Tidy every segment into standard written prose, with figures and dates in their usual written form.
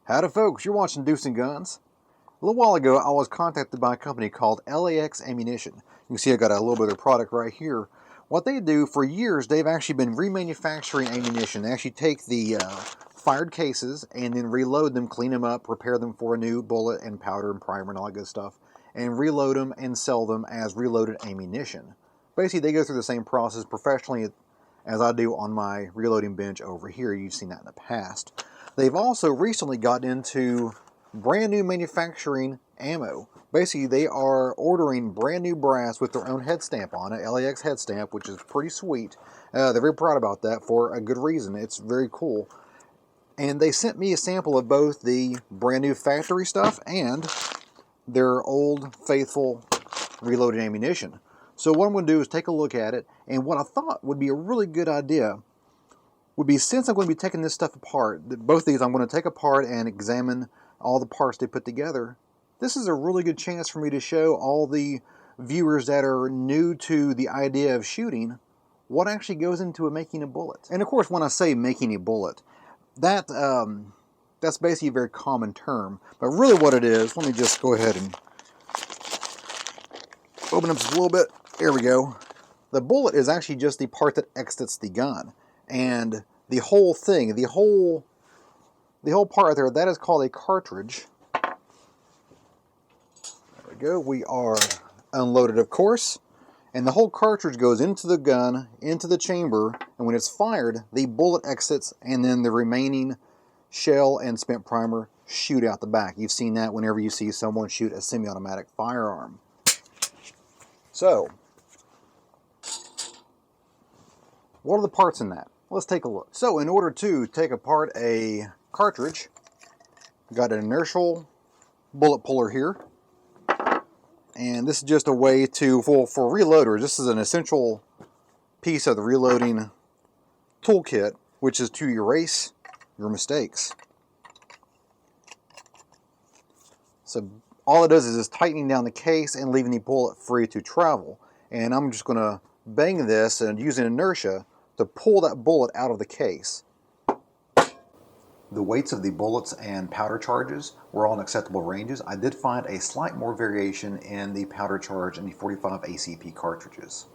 Howdy folks, you're watching Deuce and Guns. A little while ago I was contacted by a company called LAX Ammunition. You can see I got a little bit of product right here. What they do, for years they've actually been remanufacturing ammunition. They actually take the fired cases and then reload them, clean them up, prepare them for a new bullet and powder and primer and all that good stuff, and reload them and sell them as reloaded ammunition. Basically they go through the same process professionally as I do on my reloading bench over here. You've seen that in the past. They've also recently gotten into brand new manufacturing ammo. Basically, they are ordering brand new brass with their own head stamp on it, LAX head stamp, which is pretty sweet. They're very proud about that for a good reason. It's very cool. And they sent me a sample of both the brand new factory stuff and their old faithful reloaded ammunition. So what I'm going to do is take a look at it, and what I thought would be a really good idea would be, since I'm going to be taking this stuff apart, both these I'm going to take apart and examine all the parts they put together. This is a really good chance for me to show all the viewers that are new to the idea of shooting what actually goes into making a bullet. And of course, when I say making a bullet, that's basically a very common term. But really what it is, let me just go ahead and open up just a little bit. There we go. The bullet is actually just the part that exits the gun. And the whole thing, the whole part there, that is called a cartridge. There we go. We are unloaded, of course. And the whole cartridge goes into the gun, into the chamber, and when it's fired, the bullet exits, and then the remaining shell and spent primer shoot out the back. You've seen that whenever you see someone shoot a semi-automatic firearm. So, what are the parts in that? Let's take a look. So in order to take apart a cartridge, we've got an inertial bullet puller here. And this is just a way to, for reloaders, this is an essential piece of the reloading toolkit, which is to erase your mistakes. So all it does is just tightening down the case and leaving the bullet free to travel. And I'm just going to bang this and using inertia to pull that bullet out of the case. The weights of the bullets and powder charges were all in acceptable ranges. I did find a slight more variation in the powder charge in the 45 ACP cartridges.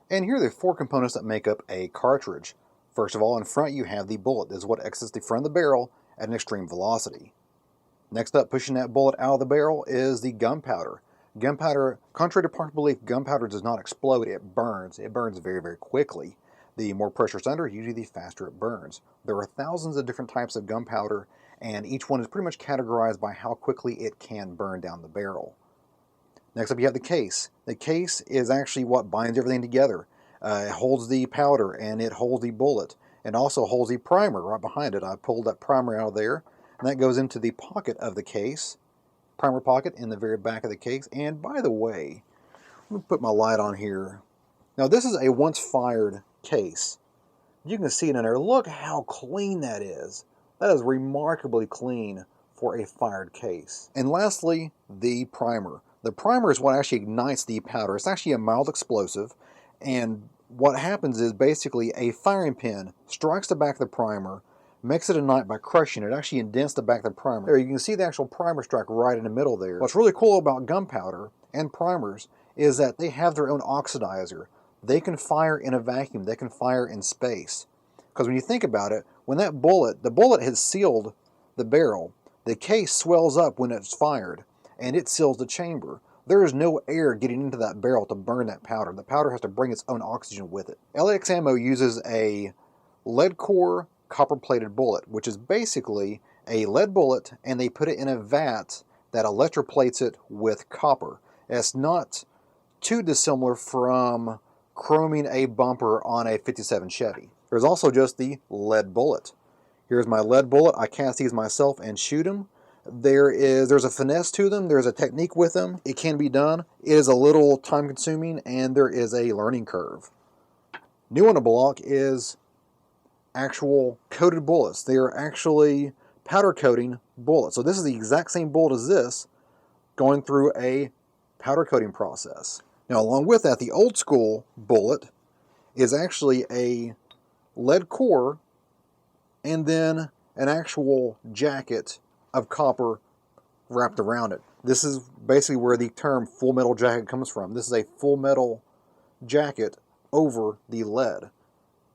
And here are the four components that make up a cartridge. First of all, in front you have the bullet. This is what exits the front of the barrel at an extreme velocity. Next up, pushing that bullet out of the barrel, is the gunpowder. Gunpowder, contrary to popular belief, gunpowder does not explode, it burns. It burns very, very quickly. The more pressure it's under, usually the faster it burns. There are thousands of different types of gunpowder, and each one is pretty much categorized by how quickly it can burn down the barrel. Next up you have the case. The case is actually what binds everything together. It holds the powder and it holds the bullet, and also holds the primer right behind it. I pulled that primer out of there, and that goes into the pocket of the case. Primer pocket in the very back of the case. And by the way, let me put my light on here. Now this is a once fired case. You can see it in there. Look how clean that is. That is remarkably clean for a fired case. And lastly, the primer. The primer is what actually ignites the powder. It's actually a mild explosive, and what happens is basically a firing pin strikes the back of the primer, makes it ignite by crushing it. It actually indents the back of the primer. There, you can see the actual primer strike right in the middle there. What's really cool about gunpowder and primers is that they have their own oxidizer. They can fire in a vacuum. They can fire in space. Because when you think about it, when the bullet has sealed the barrel, the case swells up when it's fired, and it seals the chamber. There is no air getting into that barrel to burn that powder. The powder has to bring its own oxygen with it. LAX Ammo uses a lead core copper-plated bullet, which is basically a lead bullet, and they put it in a vat that electroplates it with copper. It's not too dissimilar from chroming a bumper on a 57 Chevy. There's also just the lead bullet. Here's my lead bullet. I cast these myself and shoot them. There's a finesse to them. There's a technique with them. It can be done. It is a little time consuming, and there is a learning curve. New on the block is actual coated bullets. They are actually powder coating bullets. So this is the exact same bullet as this, going through a powder coating process. Now along with that, the old school bullet is actually a lead core and then an actual jacket of copper wrapped around it. This is basically where the term full metal jacket comes from. This is a full metal jacket over the lead.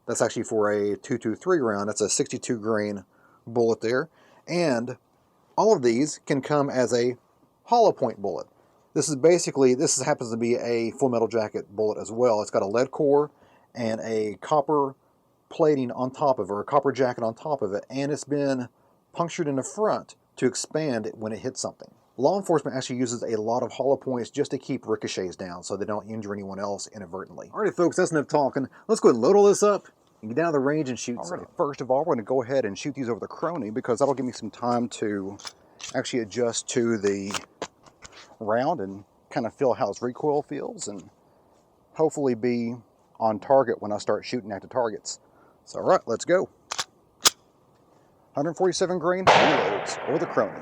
That's actually for a 223 round. That's a 62 grain bullet there. And all of these can come as a hollow point bullet. This is basically, this happens to be a full metal jacket bullet as well. It's got a lead core and a copper plating on top of it, or a copper jacket on top of it, and it's been punctured in the front to expand when it hits something. Law enforcement actually uses a lot of hollow points just to keep ricochets down so they don't injure anyone else inadvertently. Alrighty folks, that's enough talking. Let's go ahead and load all this up and get down to the range and shoot. Alrighty, first of all, we're going to go ahead and shoot these over the Crony because that'll give me some time to actually adjust to the round and kind of feel how its recoil feels and hopefully be on target when I start shooting at the targets. So alright, let's go. 147 grain reloads over the Crony.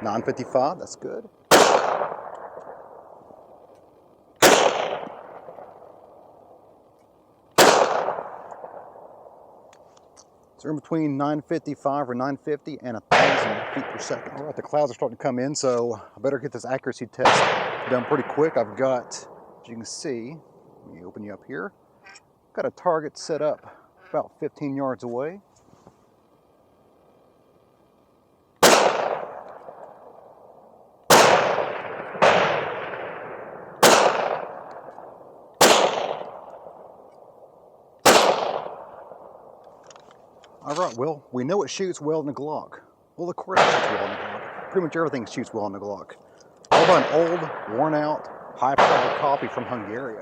955, that's good. So we're in between 955 or 950 and 1,000 feet per second. All right, the clouds are starting to come in, so I better get this accuracy test done pretty quick. I've got, as you can see, let me open you up here. Got a target set up about 15 yards away. All right, well, we know it shoots well in the Glock. Well, of course it shoots well in the Glock. Pretty much everything shoots well in the Glock. All by an old, worn out, high-powered copy from Hungary.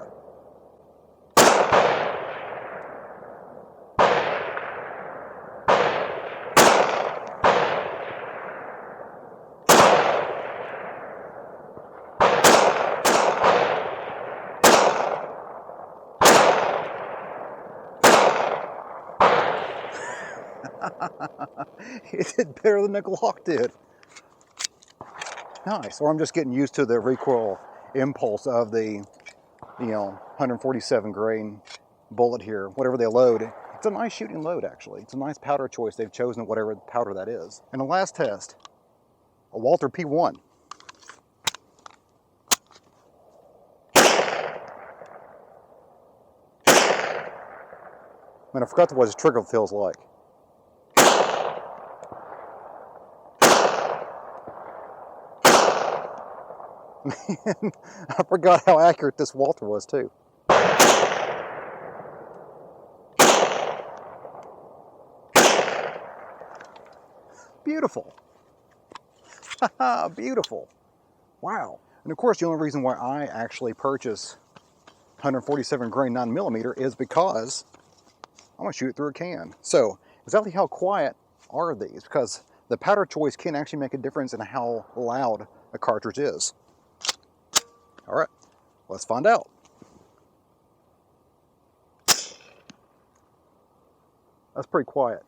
It did better than the Glock did. Nice. Or I'm just getting used to the recoil impulse of the, 147 grain bullet here. Whatever they load, it's a nice shooting load actually. It's a nice powder choice they've chosen, whatever powder that is. And the last test, a Walther P1. Man, I forgot what his trigger feels like. Man, I forgot how accurate this Walther was too. Beautiful. Beautiful. Wow. And of course, the only reason why I actually purchase 147 grain 9mm is because I'm going to shoot it through a can. So, exactly how quiet are these? Because the powder choice can actually make a difference in how loud a cartridge is. All right, let's find out. That's pretty quiet.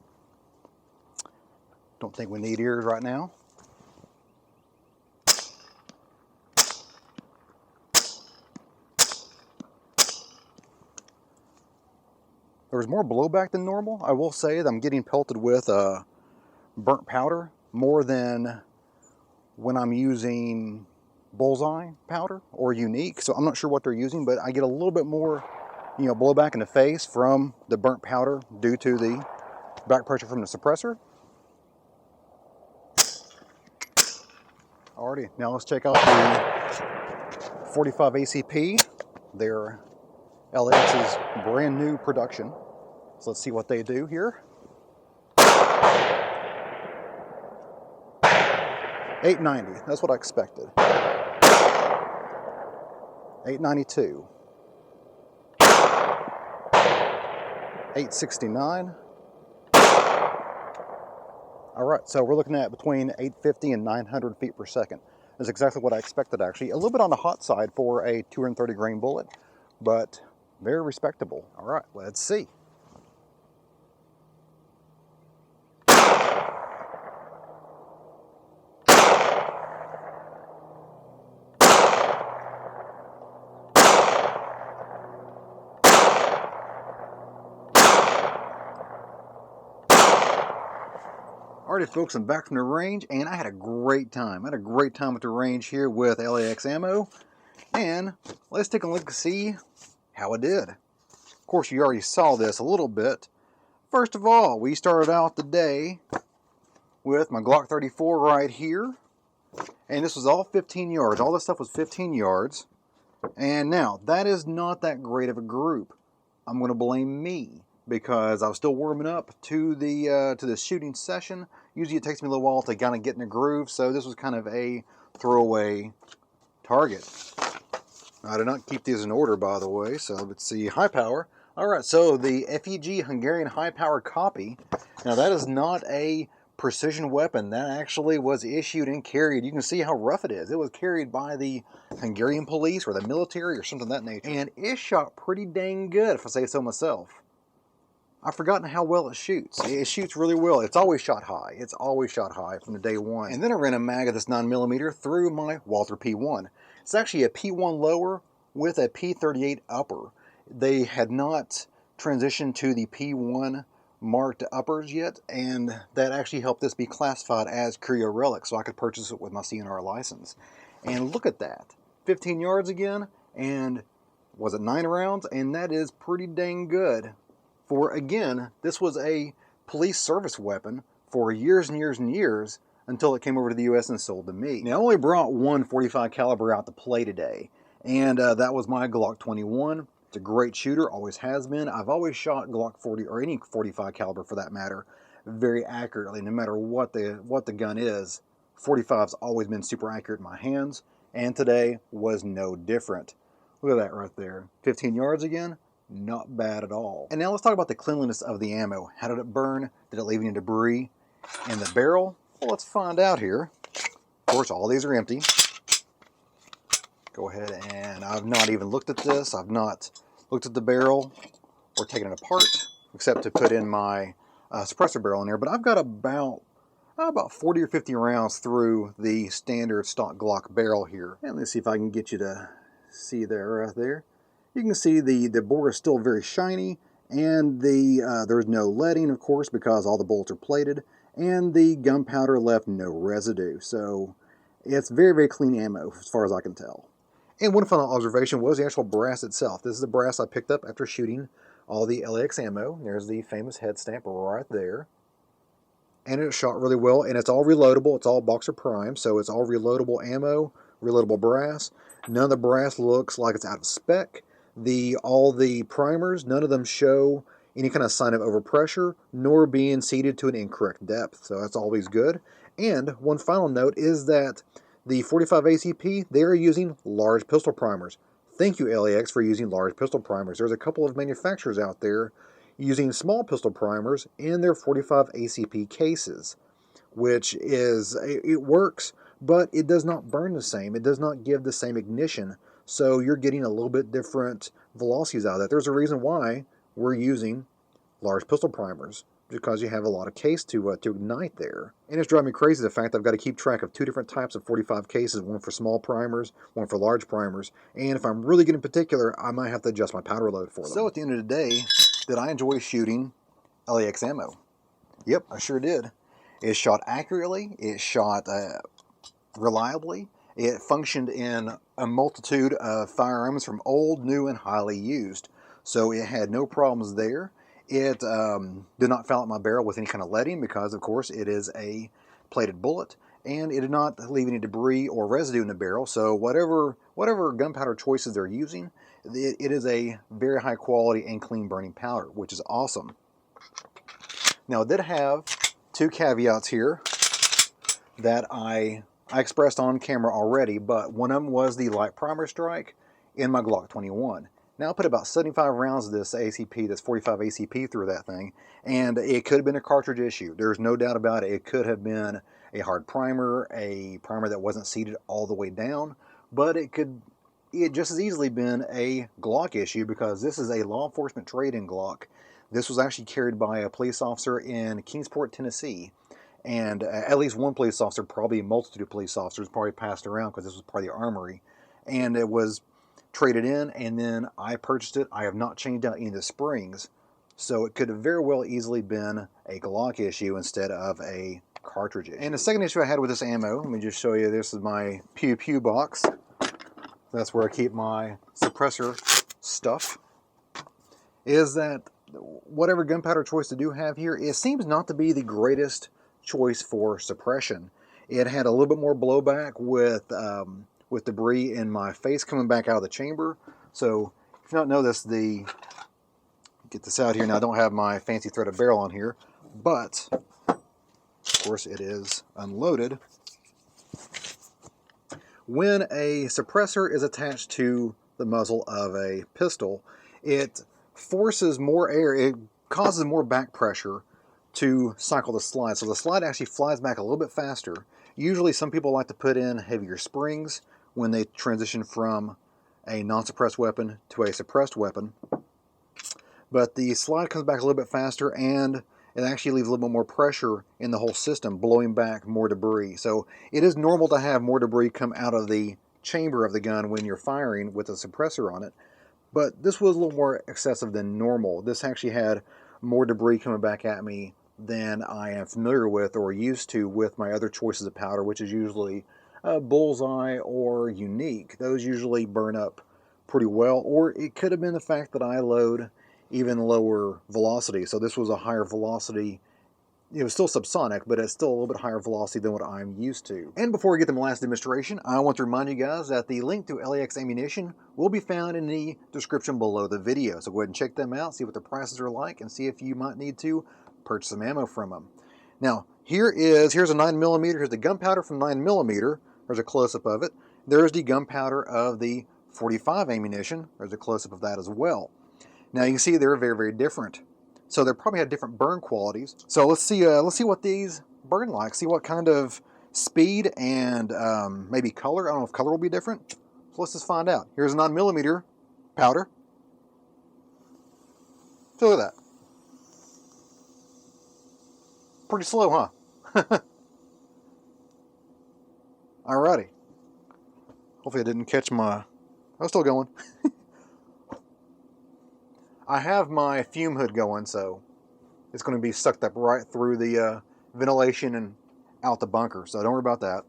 Don't think we need ears right now. There's more blowback than normal. I will say that I'm getting pelted with burnt powder more than when I'm using bullseye powder or unique. So I'm not sure what they're using, but I get a little bit more, blowback in the face from the burnt powder due to the back pressure from the suppressor. Alrighty, now let's check out the 45 ACP. They're LAX's brand new production. So let's see what they do here. 890, that's what I expected. 892. 869. All right, so we're looking at between 850 and 900 feet per second. That's exactly what I expected actually. A little bit on the hot side for a 230 grain bullet, but very respectable. All right, let's see. Alrighty folks, I'm back from the range and I had a great time. I had a great time at the range here with LAX Ammo. And let's take a look to see how it did. Of course, you already saw this a little bit. First of all, we started out the day with my Glock 34 right here. And this was all 15 yards. All this stuff was 15 yards. And now, that is not that great of a group. I'm going to blame me, because I was still warming up to the shooting session. Usually it takes me a little while to kind of get in the groove, so this was kind of a throwaway target. I did not keep these in order, by the way, so let's see. High power. Alright, so the FEG Hungarian high power copy. Now that is not a precision weapon. That actually was issued and carried. You can see how rough it is. It was carried by the Hungarian police or the military or something of that nature. And it shot pretty dang good, if I say so myself. I've forgotten how well it shoots. It shoots really well. It's always shot high. It's always shot high from the day one. And then I ran a mag of this 9mm through my Walther P1. It's actually a P1 lower with a P38 upper. They had not transitioned to the P1 marked uppers yet, and that actually helped this be classified as Curio Relic, so I could purchase it with my CNR license. And look at that. 15 yards again, and was it 9 rounds? And that is pretty dang good. For, again, this was a police service weapon for years and years and years until it came over to the U.S. and sold to me. Now, I only brought one .45 caliber out to play today, and that was my Glock 21. It's a great shooter, always has been. I've always shot Glock 40, or any .45 caliber for that matter, very accurately, no matter what the gun is. .45's always been super accurate in my hands, and today was no different. Look at that right there. 15 yards again. Not bad at all. And now let's talk about the cleanliness of the ammo. How did it burn? Did it leave any debris in the barrel? Well, let's find out here. Of course, all these are empty. Go ahead, and I've not even looked at this. I've not looked at the barrel or taken it apart, except to put in my suppressor barrel in there. But I've got about 40 or 50 rounds through the standard stock Glock barrel here. And let's see if I can get you to see that right there. You can see the bore is still very shiny, and there's no leading, of course, because all the bullets are plated, and the gunpowder left no residue. So it's very, very clean ammo as far as I can tell. And one final observation was the actual brass itself. This is the brass I picked up after shooting all the LAX ammo. There's the famous head stamp right there. And it shot really well, and it's all reloadable. It's all boxer prime, so it's all reloadable ammo, reloadable brass. None of the brass looks like it's out of spec. All the primers, none of them show any kind of sign of overpressure, nor being seated to an incorrect depth, so that's always good. And one final note is that the 45 ACP, they are using large pistol primers. Thank you, LAX, for using large pistol primers. There's a couple of manufacturers out there using small pistol primers in their 45 ACP cases, which is, it works, but it does not burn the same. It does not give the same ignition. So you're getting a little bit different velocities out of that. There's a reason why we're using large pistol primers, because you have a lot of case to ignite there. And it's driving me crazy the fact that I've got to keep track of two different types of 45 cases, one for small primers, one for large primers. And if I'm really getting particular, I might have to adjust my powder load for them. So at the end of the day, did I enjoy shooting LAX ammo? Yep, I sure did. It shot accurately, it shot reliably. It functioned in a multitude of firearms from old, new, and highly used. So it had no problems there. It did not foul out my barrel with any kind of leading because, of course, it is a plated bullet. And it did not leave any debris or residue in the barrel. So whatever gunpowder choices they're using, it is a very high quality and clean burning powder, which is awesome. Now, it did have two caveats here that I expressed on camera already, but one of them was the light primer strike in my Glock 21. Now I put about 75 rounds of this ACP, this 45 ACP through that thing, and it could have been a cartridge issue. There's no doubt about it. It could have been a hard primer, a primer that wasn't seated all the way down, but it just as easily been a Glock issue, because this is a law enforcement trade-in Glock. This was actually carried by a police officer in Kingsport, Tennessee. And at least one police officer, probably a multitude of police officers, probably passed around because this was part of the armory. And it was traded in, and then I purchased it. I have not changed out any of the springs. So it could have very well easily been a Glock issue instead of a cartridges. And the second issue I had with this ammo, let me just show you, this is my Pew Pew box. That's where I keep my suppressor stuff. Is that whatever gunpowder choice I do have here, it seems not to be the greatest choice for suppression. It had a little bit more blowback with debris in my face coming back out of the chamber. So if you don't notice, get this out here now, I don't have my fancy threaded barrel on here, but of course it is unloaded. When a suppressor is attached to the muzzle of a pistol, it forces more air, it causes more back pressure to cycle the slide. So the slide actually flies back a little bit faster. Usually some people like to put in heavier springs when they transition from a non-suppressed weapon to a suppressed weapon. But the slide comes back a little bit faster, and it actually leaves a little bit more pressure in the whole system, blowing back more debris. So it is normal to have more debris come out of the chamber of the gun when you're firing with a suppressor on it. But this was a little more excessive than normal. This actually had more debris coming back at me than I am familiar with or used to with my other choices of powder, which is usually bullseye or unique. Those usually burn up pretty well, or it could have been the fact that I load even lower velocity. So this was a higher velocity. It was still subsonic, but it's still a little bit higher velocity than what I'm used to. And before we get to my last demonstration, I want to remind you guys that the link to LAX Ammunition will be found in the description below the video. So go ahead and check them out, see what the prices are like, and see if you might need to purchase some ammo from them. Now, here's a 9mm. Here's the gunpowder from 9mm. There's a close-up of it. There's the gunpowder of the 45 ammunition. There's a close-up of that as well. Now you can see they're very, very different. So they probably have different burn qualities. So let's see what these burn like. See what kind of speed and maybe color. I don't know if color will be different. So let's just find out. Here's a 9mm powder. So look at that. Pretty slow, huh? Alrighty. Hopefully I didn't catch my... I was still going. I have my fume hood going, so it's going to be sucked up right through the ventilation and out the bunker, so don't worry about that.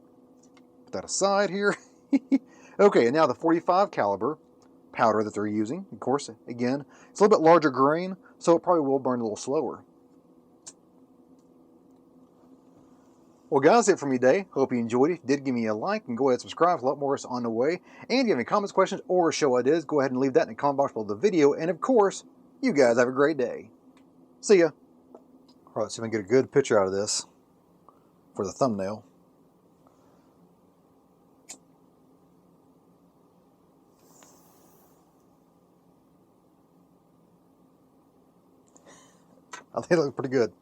Put that aside here. Okay, and now the 45 caliber powder that they're using. Of course, again, it's a little bit larger grain, so it probably will burn a little slower. Well, guys, that's it for me today. Hope you enjoyed it. If you did, give me a like and go ahead and subscribe. There's a lot more is on the way. And if you have any comments, questions, or show ideas, go ahead and leave that in the comment box below the video. And of course, you guys have a great day. See ya. All right, let's see if I can get a good picture out of this for the thumbnail. I think it looks pretty good.